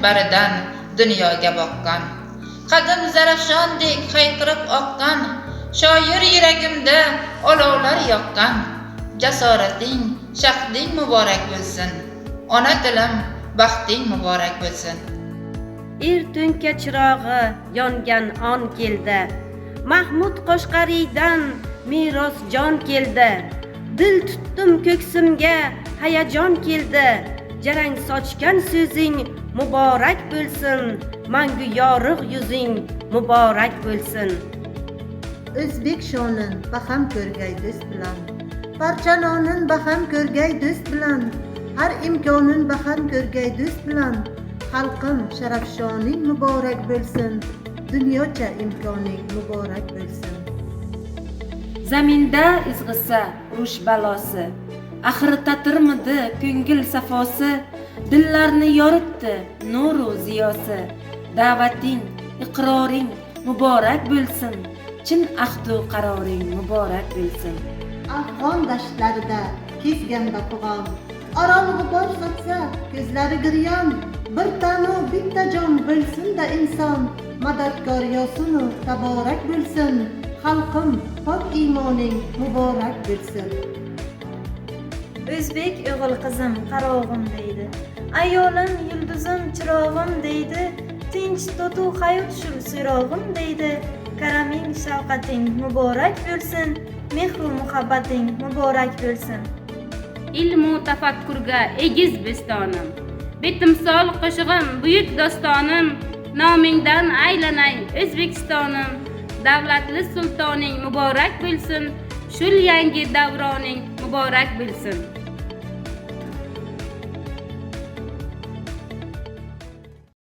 minbaridan dunyoga boqqan. Qadim zarafshondek hayqirib oqqan, shoir yuragimda olovlar yoqqan. Jasorating, shaxding muborak bo'lsin, ona tilim, baxting muborak bo'lsin. Ertunka chirog'i yongan on keldi, Mahmud Qoshqariydan meros jon keldi. Dil tutdim ko'ksimga hayajon keldi, jarang sochgan so'zing muborak bo'lsin, mangu yorug' yuzing muborak bo'lsin. O'zbek shonin baham ko'rgay do'st bilan, parchanonin baham ko'rgay do'st bilan, har imkonin baham ko'rgay do'st bilan. Xalqim sharafshoning muborak bo'lsin, dunyocha imkoning muborak bo'lsin. Zaminda izg'isa urush balosi, axir tatirmidi ko'ngil safosi, dillarni yoritdi nuru ziyosi. Da'vating, iqroring muborak bo'lsin, chin ahdu qaroring muborak bo'lsin. Afg'on dashtlarida kezganda tug'on, Orol g'ubor sochsa ko'zlari giryon, bir tanu bitta jon bo'lsin-da inson, madadkor yosinu taborak bo'lsin. Xalqim pok iymoning muborak bo'lsin. O'zbek o'g'il qizim qarog'im deydi, ayolim yulduzim chirog'im deydi, tinch totuv hayot shul so'rog'im deydi. Karaming shafqating muborak bo'lsin, mehru muhabbating muborak bo'lsin. Ilmu tafakkurga egiz bestonim, betimsol qo'shig'im buyuk dostonim. Nomingdan aylanay O'zbekistonim, davlatli sultoning muborak bo'lsin, shul yangi davroning muborak bo'lsin.